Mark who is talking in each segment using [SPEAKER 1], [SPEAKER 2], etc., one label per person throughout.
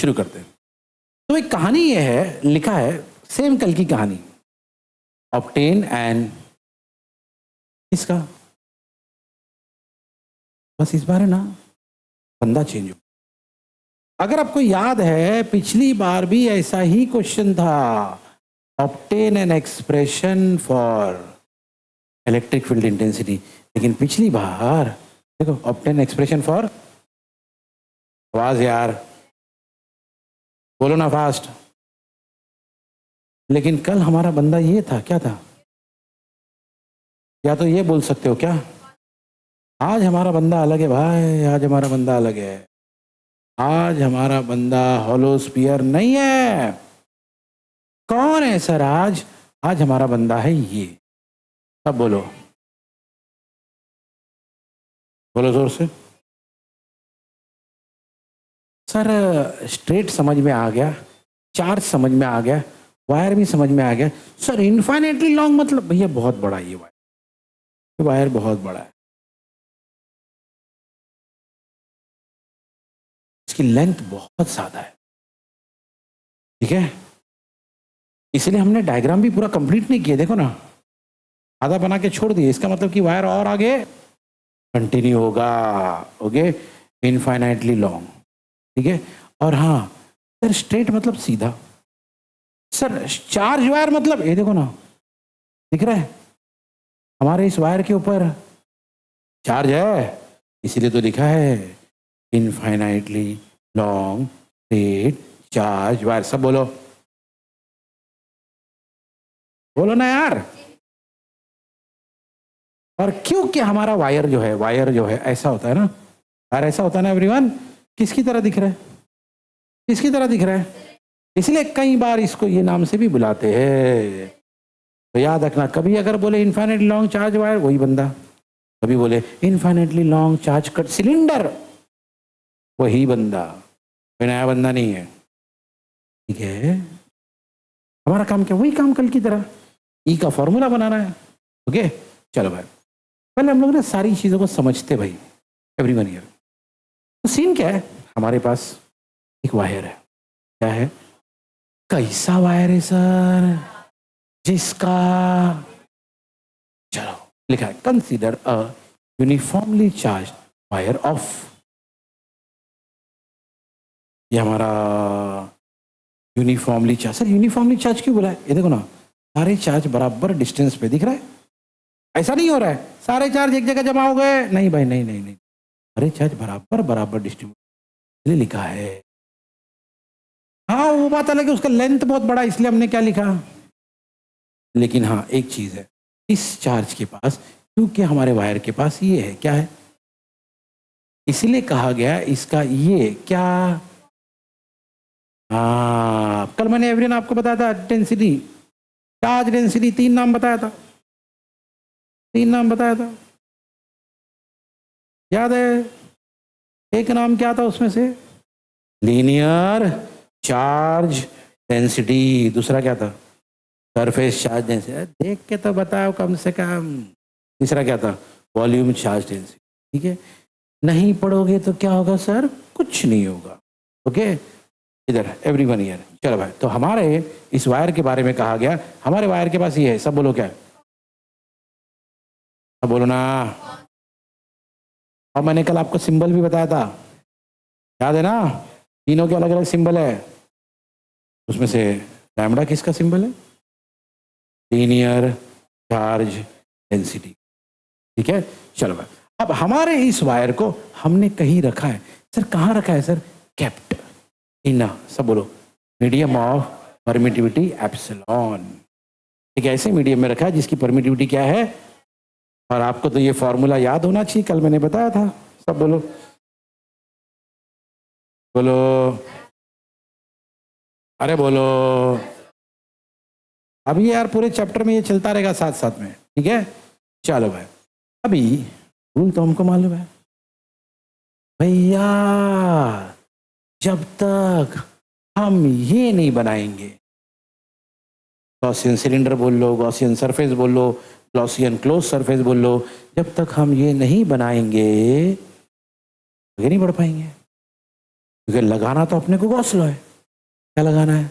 [SPEAKER 1] शुरू करते हैं। तो एक कहानी ये है, लिखा है सेम कल की कहानी, ऑब्टेन एंड इसका, बस इस बार है ना बंदा चेंज हो। अगर आपको याद है पिछली बार भी ऐसा ही क्वेश्चन था, obtain an expression for electric field intensity, लेकिन पिछली बार देखो ऑब्टेन एक्सप्रेशन फॉर, आवाज यार बोलो ना फास्ट। लेकिन कल हमारा बंदा ये था, क्या था, या तो ये बोल सकते हो क्या, आज हमारा बंदा अलग है भाई, आज हमारा बंदा अलग है। आज हमारा बंदा हॉलो स्फीयर नहीं है। कौन है सर आज? आज हमारा बंदा है ये, सब बोलो, बोलो जोर से। सर स्ट्रेट समझ में आ गया, चार्ज समझ में आ गया, वायर भी समझ में आ गया। सर इनफाइनेटली लॉन्ग मतलब भैया बहुत बड़ा ये वायर, ये वायर बहुत बड़ा है, इसकी लेंथ बहुत ज्यादा है, ठीक है। इसलिए हमने डायग्राम भी पूरा कंप्लीट नहीं किया, देखो ना आधा बना के छोड़ दिए, इसका मतलब कि वायर और आगे कंटिन्यू होगा, ओके, इनफाइनाइटली लॉन्ग, ठीक है। और हाँ सर स्ट्रेट मतलब सीधा, सर चार्ज वायर मतलब ये देखो ना, दिख रहा है हमारे इस वायर के ऊपर चार्ज है, इसीलिए तो लिखा है infinitely long straight charge wire. सब बोलो, बोलो ना यार। और क्योंकि हमारा वायर जो है ऐसा होता है ना, वायर ऐसा होता है ना एवरीवन, किसकी तरह दिख रहा है, किसकी तरह दिख रहा है, इसलिए कई बार इसको ये नाम से भी बुलाते हैं। तो याद रखना, कभी अगर बोले इनफाइनाइटली लॉन्ग चार्ज वायर वही बंदा, कभी बोले infinitely long charge cut cylinder वही बंदा, कोई नया बंदा नहीं है, ठीक है। हमारा काम क्या, वही काम कल की तरह, ई का फॉर्मूला बनाना है, ओके। चलो भाई पहले हम लोग ना सारी चीजों को समझते भाई, एवरीवन हियर। तो सीन क्या है, हमारे पास एक वायर है, क्या है, कैसा वायर है सर, जिसका, चलो लिखा है consider a uniformly charge wire of, ये हमारा uniformly charge. Sir uniformly charge क्यों बोला है, ये देखो ना सारे चार्ज बराबर डिस्टेंस पे दिख रहा है, ऐसा नहीं हो रहा है सारे चार्ज एक जगह जमा हो गए, नहीं भाई नहीं नहीं नहीं, सारे चार्ज बराबर बराबर डिस्ट्रीब्यूट लिखा है। हाँ वो बात अलग है, उसका लेंथ बहुत बड़ा इसलिए हमने क्या लिखा, लेकिन हाँ एक चीज है, इस चार्ज के पास, क्योंकि हमारे वायर के पास ये है, क्या है, इसलिए कहा गया इसका ये क्या, हाँ कल मैंने एवरीवन आपको बताया था डेंसिटी, चार्ज डेंसिटी, तीन नाम बताया था, तीन नाम बताया था, याद है। एक नाम क्या था उसमें से, लीनियर चार्ज डेंसिटी, दूसरा क्या था, सरफेस चार्ज डेंसिटी, देख के तो बताओ कम से कम। तीसरा क्या था, वॉल्यूम चार्ज डेंसिटी, ठीक है। नहीं पढ़ोगे तो क्या होगा सर, कुछ नहीं होगा, ओके। इधर एवरीवन हियर, चलो भाई। तो हमारे इस वायर के बारे में कहा गया, हमारे वायर के पास ये है, सब बोलो क्या है, सब बोलो ना। और मैंने कल आपको सिंबल भी बताया था, याद है ना, तीनों के अलग अलग सिंबल है, उसमें से लैम्बडा किसका सिंबल है, लीनियर चार्ज डेंसिटी, ठीक है। चलो भाई अब हमारे इस वायर को हमने कहीं रखा है, सर कहाँ रखा है सर, केप्ट इन, सब बोलो, मीडियम ऑफ परमिटिविटी एप्सिलॉन, एक ऐसे मीडियम में रखा है जिसकी परमिटिविटी क्या है, और आपको तो ये फॉर्मूला याद होना चाहिए, कल मैंने बताया था, सब बोलो, बोलो, अरे बोलो। अभी यार पूरे चैप्टर में ये चलता रहेगा साथ साथ में, ठीक है। चलो भाई अभी रूल तो हमको मालूम है भैया, जब तक हम ये नहीं बनाएंगे, गॉसियन सिलेंडर बोल लो, गॉसियन सरफेस बोल लो, गॉसियन क्लोज सरफेस बोल लो, जब तक हम ये नहीं बनाएंगे आगे नहीं बढ़ पाएंगे। क्योंकि लगाना तो अपने को गॉस लॉ है, क्या लगाना है,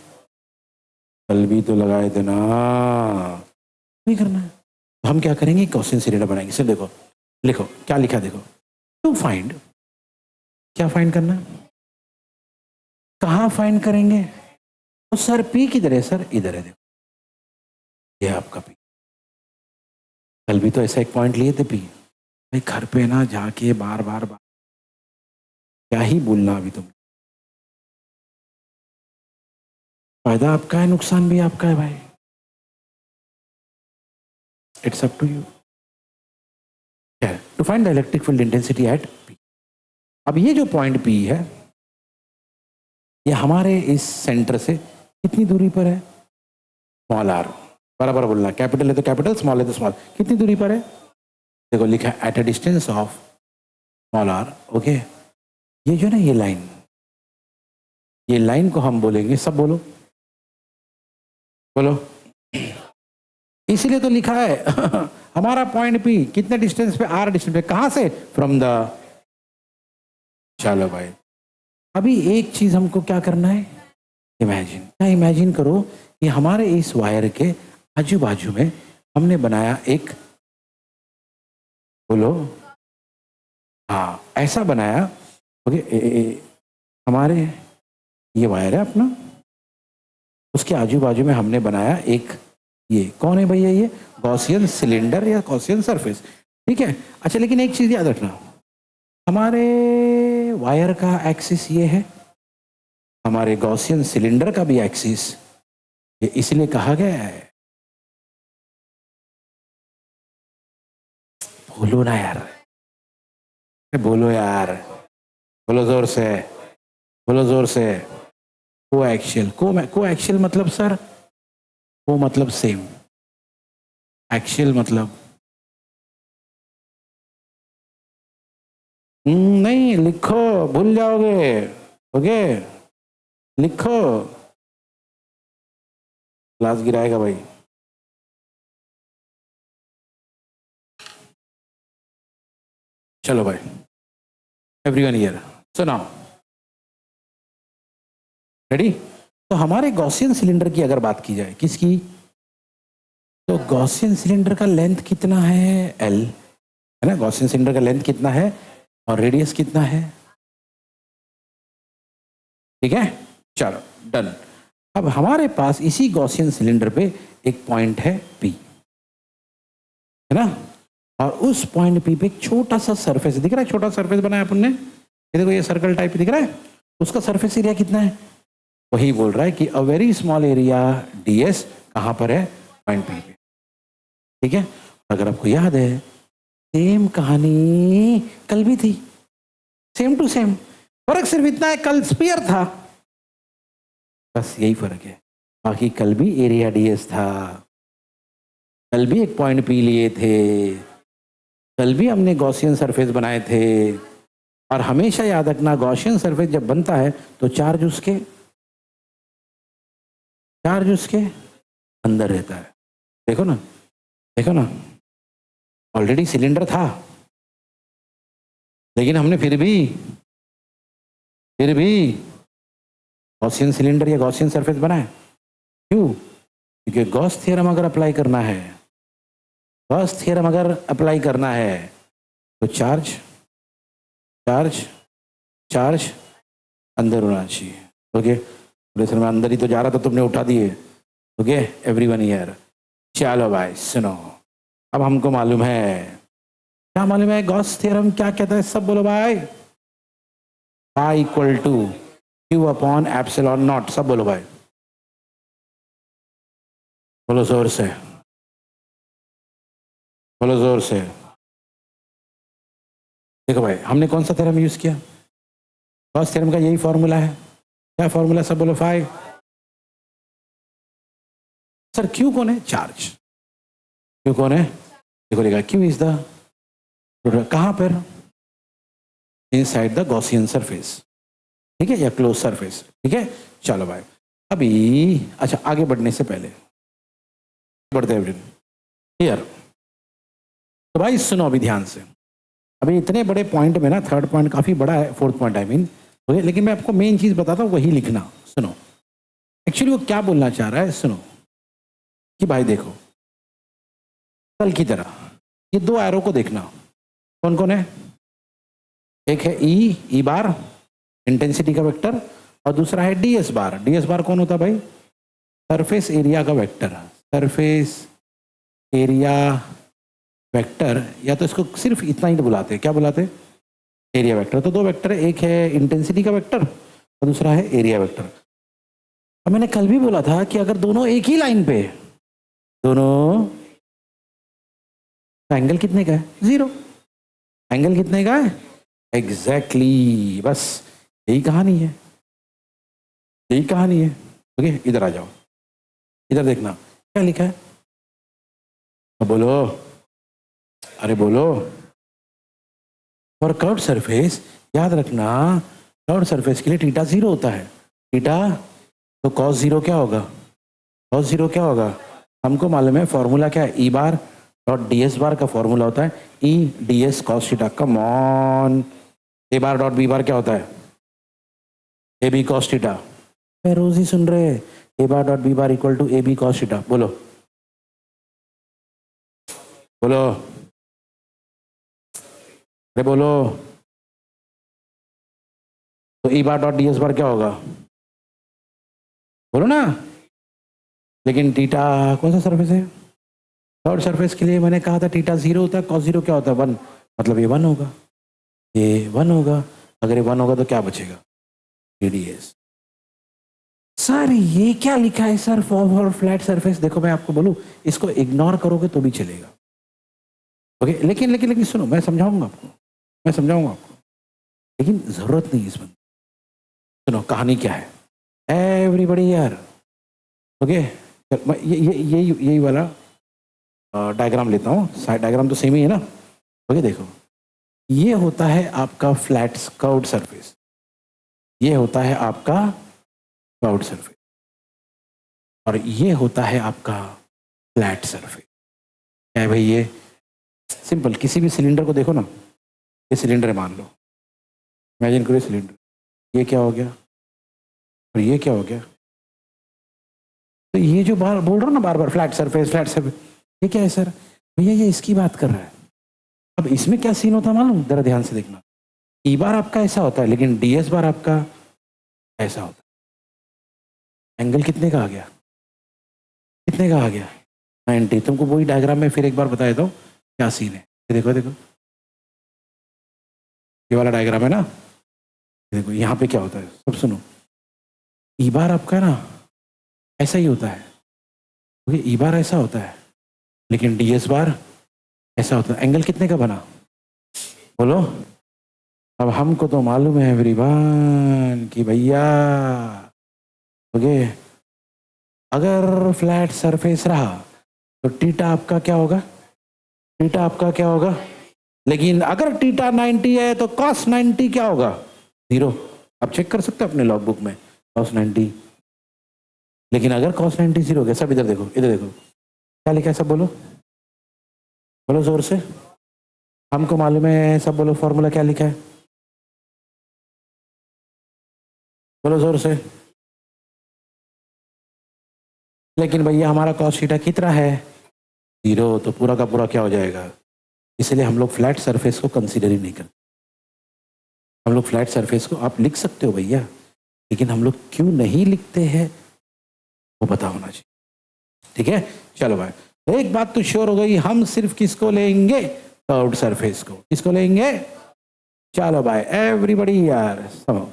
[SPEAKER 1] कल भी तो लगाए थे ना, नहीं करना है। तो हम क्या करेंगे, गॉसियन सिलेंडर बनाएंगे। सिर्फ देखो, लिखो क्या लिखा, देखो टू फाइंड, क्या फाइंड करना है, कहाँ फाइंड करेंगे, तो सर पी किधर है, सर इधर है, देखो ये आपका पी। कल भी तो ऐसा एक पॉइंट लिए थे पी, भाई घर पे ना जाके बार बार क्या ही बोलना, अभी तुम फायदा आपका है, नुकसान भी आपका है भाई, it's up to you. To find the electric field intensity at P. अब ये जो पॉइंट पी है, ये हमारे इस सेंटर से कितनी दूरी पर है, स्मॉल आर, बराबर बोलना, कैपिटल है तो कैपिटल, स्मॉल है तो स्मॉल, कितनी दूरी पर है, देखो लिखा है at a distance of small r. Okay, ये जो ना ये लाइन को हम बोलेंगे, सब बोलो बोलो, इसीलिए तो लिखा है हमारा पॉइंट पी कितने डिस्टेंस पे, आर डिस्टेंस पे, कहां से, फ्रॉम द, चलो भाई अभी एक चीज हमको क्या करना है, इमेजिन, क्या इमेजिन करो कि हमारे इस वायर के आजू बाजू में हमने बनाया एक, बोलो, हाँ ऐसा बनाया। ओके, हमारे ये वायर है अपना, उसके आजू बाजू में हमने बनाया एक, ये कौन है भैया, ये गॉसियन सिलेंडर या गॉसियन सरफेस, ठीक है। अच्छा लेकिन एक चीज याद रखना, हमारे वायर का एक्सिस ये है, हमारे गॉसियन सिलेंडर का भी एक्सिस ये इसलिए कहा गया है, बोलो ना यार, बोलो यार, बोलो जोर से, बोलो जोर से, को एक्शियल, को एक्शियल मतलब सर, को मतलब सेम, एक्शियल मतलब नहीं, लिखो भूल जाओगे। ओके लिखो, क्लास गिराएगा भाई। चलो भाई, everyone here, so now ready. तो हमारे गॉसियन सिलेंडर की अगर बात की जाए, किसकी, तो गॉसियन सिलेंडर का लेंथ कितना है, एल है ना, गॉसियन सिलेंडर का लेंथ कितना है और रेडियस कितना है, ठीक है। चलो डन। अब हमारे पास इसी गॉसियन सिलेंडर पे एक पॉइंट है पी, है ना, और उस पॉइंट पी पे एक छोटा सा सरफेस दिख रहा है, छोटा सरफेस बनाया अपन ने, ये देखो, ये सर्कल टाइप दिख रहा है, उसका सरफेस एरिया कितना है, वही बोल रहा है कि a very small area ds कहां पर है, पॉइंट पी पे, ठीक है। अगर आपको याद है, सेम कहानी कल भी थी, सेम टू सेम, फर्क सिर्फ इतना है, कल स्फीयर था, बस यही फर्क है, बाकी कल भी एरिया ds था, कल भी एक पॉइंट पी लिए थे, कल भी हमने गॉसियन सरफेस बनाए थे, और हमेशा याद रखना गॉसियन सरफेस जब बनता है तो चार्ज उसके अंदर रहता है, देखो ना, देखो ना, ऑलरेडी सिलेंडर था, लेकिन हमने फिर भी गॉसियन सिलेंडर या गॉसियन सरफेस बनाया, क्यों, क्योंकि गॉस थ्योरम अगर अप्लाई करना है, गॉस थ्योरम अगर अप्लाई करना है तो चार्ज अंदर होना चाहिए। ओके, प्रेशर में अंदर ही तो जा रहा था, तुमने उठा दिए। ओके एवरीवन हियर, चलो भाई सुनो, अब हमको मालूम है, क्या मालूम है, गॉस थ्योरम क्या कहता है, सब बोलो भाई, I equal to Q upon epsilon nought, सब बोलो भाई, बोलो जोर से, बोलो जोर से। देखो भाई, हमने कौन सा थ्योरम यूज किया, गॉस थ्योरम का यही फॉर्मूला है, क्या फॉर्मूला, सब बोलो 5। सर क्यू कौन है, चार्ज, क्यू कौन है, देखो लिखा क्यू इज द, कहां पर, इनसाइड द गॉसियन सरफेस, ठीक है, या क्लोज सरफेस, ठीक है। चलो भाई अभी, अच्छा आगे बढ़ने से पहले बढ़ते हैं हियर, तो भाई सुनो अभी ध्यान से, अभी इतने बड़े पॉइंट में ना, थर्ड पॉइंट काफी बड़ा है, fourth point I mean, okay, लेकिन मैं आपको मेन चीज बताता हूँ, वही लिखना। सुनो, एक्चुअली वो क्या बोलना चाह रहा है, सुनो कि भाई देखो, कल की तरह ये दो एरो को देखना, कौन कौन है? एक है ई बार, इंटेंसिटी का वेक्टर, और दूसरा है डी एस बार। डी एस बार कौन होता है भाई? सरफेस एरिया का वेक्टर। सरफेस एरिया वेक्टर, या तो इसको सिर्फ इतना ही बुलाते हैं, क्या बुलाते हैं? Area vector. तो दो वेक्टर है, एक है इंटेंसिटी का वेक्टर और दूसरा है एरिया वेक्टर। अब मैंने कल भी बोला था कि अगर दोनों एक ही लाइन पे, दोनों, एंगल कितने का है? 0। एंगल कितने का है? एग्जैक्टली, बस यही कहानी है, यही कहानी है। ओके, इधर आ जाओ, इधर देखना क्या लिखा है। अब बोलो, अरे बोलो। फॉर कर्व्ड सरफेस, याद रखना, कर्व्ड सरफेस के लिए थीटा 0 होता है। थीटा, तो कॉस 0 क्या होगा? कॉस 0 क्या होगा? हमको मालूम है फॉर्मूला क्या है, E bar dot D S bar का फॉर्मूला होता है E D S cos theta. Come on, A bar dot B bar क्या होता है? A B cos theta. मैं रोज ही सुन रहे, A bar dot B bar equal to A B cos theta. बोलो बोलो, अरे बोलो। तो E bar dot D S bar क्या होगा? बोलो ना। लेकिन थीटा कौन सा सरफेस है? थर्ड सरफेस के लिए मैंने कहा था थीटा 0 होता है, कॉस 0 क्या होता है? 1। मतलब ये 1 होगा, ये 1 होगा। अगर ये 1 होगा तो क्या बचेगा? टीडीएस। सर ये क्या लिखा है सर फॉर फ्लैट सरफेस? देखो मैं आपको बोलूं, इसको इग्नोर करोगे तो भी चलेगा। ओके, लेकिन लेकिन लेकिन सुनो, मैं समझाऊंगा आपको, मैं समझाऊंगा आपको, लेकिन जरूरत नहीं इस बंद। सुनो कहानी क्या है, एवरीबडी यार। ओके, यही वाला डायग्राम लेता हूँ, साइड डायग्राम तो सेम ही है ना। ओके देखो, ये होता है आपका फ्लैट कर्व्ड सरफेस, ये होता है आपका कर्व्ड सरफेस, और ये होता है आपका फ्लैट सरफेस। क्या है भाई? ये सिंपल, किसी भी सिलेंडर को देखो ना, ये सिलेंडर है मान लो, इमेजिन करो सिलेंडर, ये क्या हो गया और ये क्या हो गया? तो ये जो बार बोल रहा हूँ ना बार बार फ्लैट सरफेस फ्लैट सरफेस, ये क्या है सर? भैया ये इसकी बात कर रहा है। अब इसमें क्या सीन होता है मालूम, जरा ध्यान से देखना। ई बार आपका ऐसा होता है, लेकिन डी एस बार आपका ऐसा होता है। एंगल कितने का आ गया? कितने का आ गया? 90। तुमको वही डायग्राम में फिर एक बार बता देता हूँ क्या सीन है। ये देखो देखो, ये वाला डायग्राम है ना, देखो यहाँ पे क्या होता है, सब सुनो। ई बार आपका ना ऐसा ही होता है, क्योंकि ई बार ऐसा होता है, लेकिन डी एस बार ऐसा होता है। एंगल कितने का बना? बोलो। अब हमको तो मालूम है एवरीवन कि भैया, ओके, अगर फ्लैट सरफेस रहा तो टीटा आपका क्या होगा? टीटा आपका क्या होगा? लेकिन अगर टीटा 90 है तो कॉस 90 क्या होगा? 0। आप चेक कर सकते हो अपने लॉग बुक में, कॉस 90। लेकिन अगर कॉस 90 0 हो गया, सब इधर देखो, इधर देखो क्या लिखा है, सब बोलो, बोलो जोर से। हमको मालूम है, सब बोलो फॉर्मूला क्या लिखा है, बोलो जोर से। लेकिन भैया हमारा कॉस थीटा कितना है? 0। तो पूरा का पूरा क्या हो जाएगा? इसलिए हम लोग फ्लैट सरफेस को कंसीडर ही नहीं करते। हम लोग फ्लैट सरफेस को, आप लिख सकते हो भैया, लेकिन हम लोग क्यों नहीं लिखते हैं वो पता होना चाहिए। ठीक है, चलो भाई, एक बात तो श्योर हो गई, हम सिर्फ किसको लेंगे? कर्व्ड सरफेस को। किसको लेंगे? चलो भाई एवरीबॉडी यार समझो।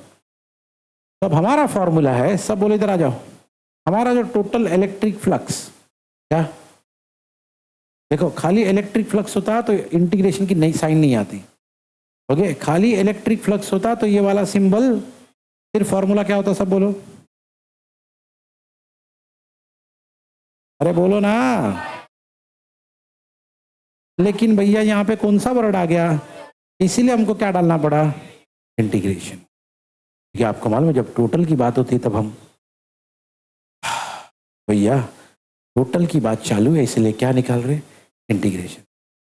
[SPEAKER 1] अब हमारा फॉर्मूला है, सब बोले इधर आ जाओ, हमारा जो टोटल इलेक्ट्रिक फ्लक्स, क्या देखो, खाली इलेक्ट्रिक फ्लक्स होता तो इंटीग्रेशन की नई साइन नहीं आती। ओके, खाली इलेक्ट्रिक फ्लक्स होता तो ये वाला सिंबल, फिर फॉर्मूला क्या होता, सब बोलो, अरे बोलो ना। लेकिन भैया यहाँ पे कौन सा वर्ड आ गया, इसीलिए हमको क्या डालना पड़ा? इंटीग्रेशन। क्योंकि आपको मालूम है जब टोटल की बात होती है तब हम, भैया टोटल की बात चालू है, इसलिए क्या निकाल रहे? इंटीग्रेशन।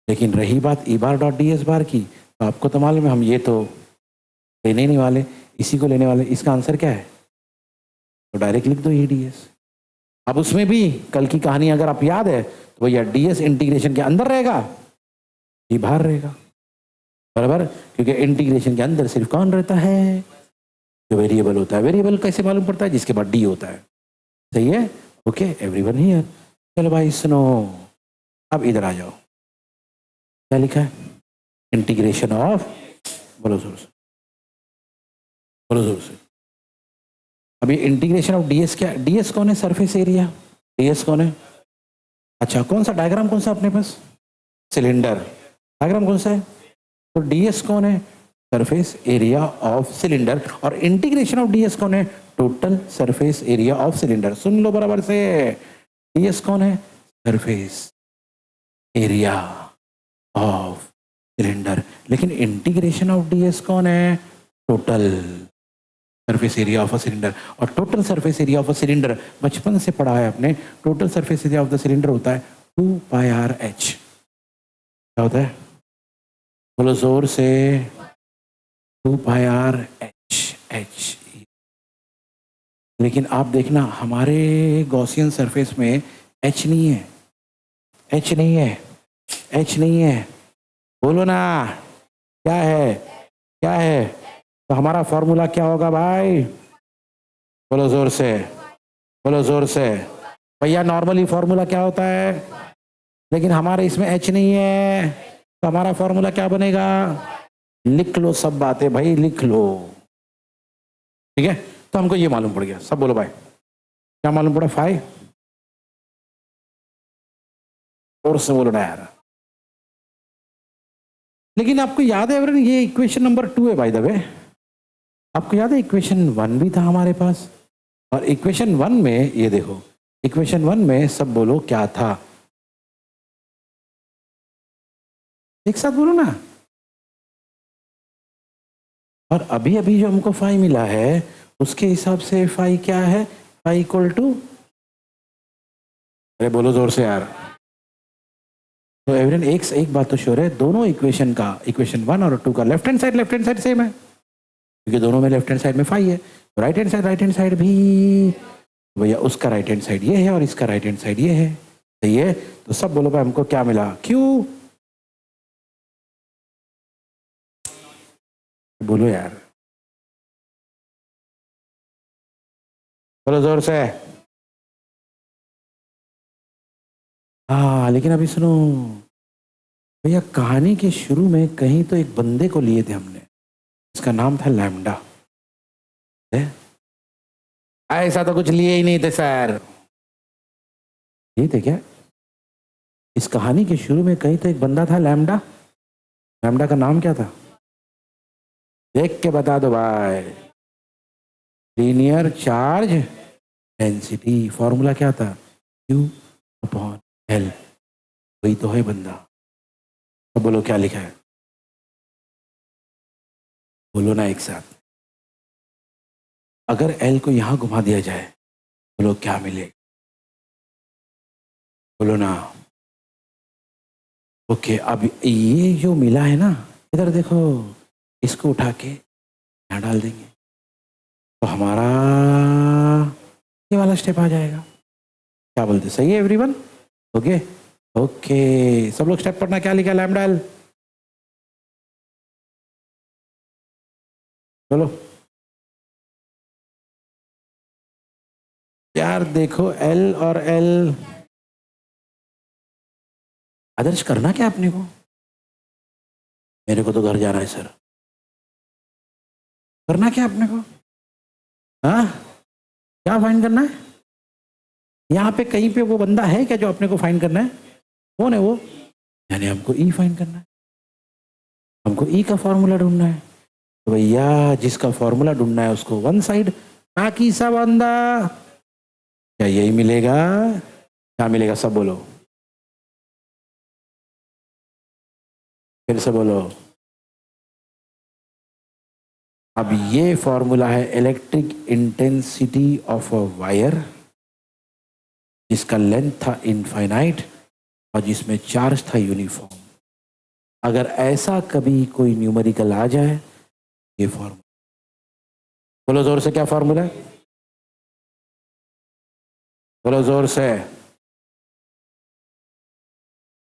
[SPEAKER 1] लेकिन रही बात ई बार डॉट डी एस बार की, तो आपको तो मालूम है हम ये तो लेने नहीं वाले, इसी को लेने वाले, इसका आंसर क्या है? तो डायरेक्ट लिख दो ईडीएस। अब उसमें भी कल की कहानी अगर आप याद है तो भैया डीएस इंटीग्रेशन के अंदर रहेगा, ये बाहर रहेगा, बराबर, क्योंकि इंटीग्रेशन के अंदर सिर्फ कौन रहता है? जो वेरिएबल होता है। वेरिएबल कैसे मालूम पड़ता है? जिसके बाद डी होता है, सही है? Okay everyone here. चलो भाई सुनो, अब इधर आ जाओ, क्या लिखा है? इंटीग्रेशन ऑफ, बोलो जोर से, बोलो जोर से। अभी इंटीग्रेशन ऑफ डीएस क्या? डीएस कौन है? Surface area. डीएस कौन है? अच्छा, कौन सा डायग्राम, कौन सा अपने पास? सिलेंडर। डायग्राम कौन सा है? तो डीएस कौन है? Surface area of cylinder. और इंटीग्रेशन ऑफ डीएस कौन है? Total surface area of cylinder. सुन लो बराबर से, डीएस कौन है? Surface area of cylinder. लेकिन इंटीग्रेशन ऑफ डीएस कौन है? Total surface area of a cylinder. और total surface area of a cylinder बचपन से पढ़ा है आपने, total surface area of the cylinder होता है 2πr(h). क्या होता है? बोलो जोर से, 2πr(h). लेकिन आप देखना हमारे गॉसियन सरफेस में h नहीं है, h नहीं है, h नहीं है। बोलो ना, क्या है? क्या है? तो हमारा फॉर्मूला क्या होगा भाई? बोलो जोर से, बोलो जोर से। भैया नॉर्मली फॉर्मूला क्या होता है? लेकिन हमारे इसमें h नहीं है, तो हमारा फॉर्मूला क्या बनेगा? लिख लो सब बातें भाई, लिख लो, ठीक है? तो हमको ये मालूम पड़ गया, सब बोलो भाई, क्या मालूम पड़ा? 5। और से बोलो ना यार। लेकिन आपको याद है एवरीवन, ये इक्वेशन नंबर 2 है बाय द वे। आपको याद है इक्वेशन 1 भी था हमारे पास, और इक्वेशन 1 में ये देखो, इक्वेशन 1 में सब बोलो क्या था? एक साथ बोलो ना। और अभी अभी जो हमको फाई मिला है उसके हिसाब से फाई क्या है? फाई इक्वल टू, अरे बोलो जोर से यार। तो एवरीवन एक बात तो श्योर है, दोनों इक्वेशन का, इक्वेशन 1 और 2 का लेफ्ट हैंड साइड सेम है, क्योंकि दोनों में लेफ्ट हैंड साइड में फाई है। तो राइट हैंड साइड भी भैया, उसका राइट हैंड साइड ये है और इसका राइट हैंड साइड ये है, सही है? तो सब बोलो भाई हमको क्या मिला? क्यों? बोलो यार, बोलो जोर से। हाँ लेकिन अभी सुनो भैया, कहानी के शुरू में कहीं तो एक बंदे को लिए थे हमने, इसका नाम था लैम्डा। ऐसा तो कुछ लिए ही नहीं थे सर। ये थे क्या? इस कहानी के शुरू में कहीं तो एक बंदा था लैम्डा। लैम्डा का नाम क्या था? देख के बता दो भाई। Linear charge density. फॉर्मूला क्या था? Q/L। वही तो है बंदा। तो बोलो क्या लिखा है? बोलो ना एक साथ। अगर L को यहां घुमा दिया जाए, बोलो क्या मिलेगा? बोलो ना। ओके, अब ये जो मिला है ना, इधर देखो, इसको उठा के यहां डाल देंगे तो हमारा ये वाला स्टेप आ जाएगा। क्या बोलते? सही है एवरीवन? ओके ओके, सब लोग स्टेप पढ़ना। क्या लिखा है? Lambda L। बोलो यार, देखो L और L। आदर्श करना क्या अपने को? मेरे को तो घर जाना है सर। करना क्या अपने को? हाँ, क्या फाइंड करना है? यहाँ पे कहीं पे वो बंदा है क्या जो अपने को फाइंड करना है? कौन है वो? यानी हमको E फाइंड करना है, हमको E का फॉर्मूला ढूंढना है। तो भैया जिसका फॉर्मूला ढूंढना है उसको वन साइड, बाकी सब अंदर। क्या यही मिलेगा? क्या मिलेगा? सब बोलो, फिर से बोलो। अब ये फॉर्मूला है electric intensity of a wire, जिसका लेंथ था इनफाइनाइट और जिसमें चार्ज था यूनिफॉर्म। अगर ऐसा कभी कोई न्यूमेरिकल आ जाए, ये फॉर्मूला बोलो जोर से, क्या फॉर्मूला है? बोलो जोर से।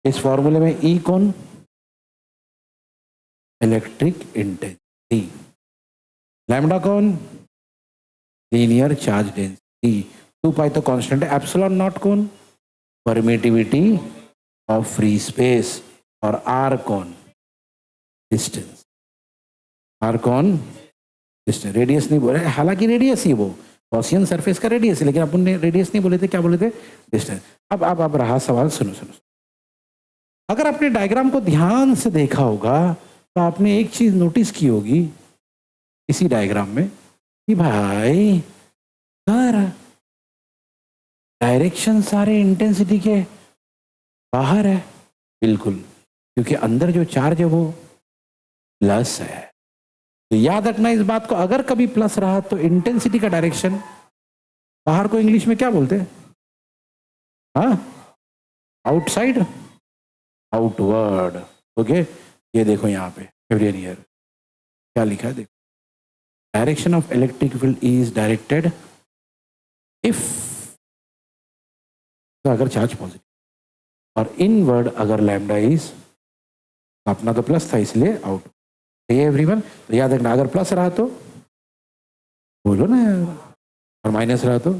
[SPEAKER 1] इस फॉर्मूले में ई कौन? Electric intensity. लैम्डा कौन? Linear charge density. 2 पाई तो कांस्टेंट है। एप्सिलॉन नॉट कौन? Permittivity of free space. और आर कौन? डिस्टेंस। आर कौन? डिस्टेंस। रेडियस नहीं बोले, हालांकि रेडियस ही वो गॉसियन सरफेस का रेडियस है, लेकिन अपन ने रेडियस नहीं बोले थे, क्या बोले थे? डिस्टेंस। अब रहा सवाल, सुनो सुनो। अगर आपने डायग्राम को ध्यान से देखा होगा तो आपने एक चीज नोटिस की होगी इसी डायग्राम में कि भाई सर डायरेक्शन सारे इंटेंसिटी के बाहर है। बिल्कुल, क्योंकि अंदर जो चार्ज है वो प्लस है। तो याद रखना इस बात को, अगर कभी प्लस रहा तो इंटेंसिटी का डायरेक्शन बाहर को इंग्लिश में क्या बोलते हैं? हाँ, आउटसाइड, आउटवर्ड। ओके, ये देखो यहाँ पे एवरी ईयर क्या लिखा है, देखो। Direction of electric field is directed if, तो अगर चार्ज पॉजिटिव, और इनवर्ड अगर लैम्डा इज, अपना तो प्लस था इसलिए आउट। ये एवरीवन, तो याद रखना अगर प्लस रहा तो बोलो ना यार, और माइनस रहा तो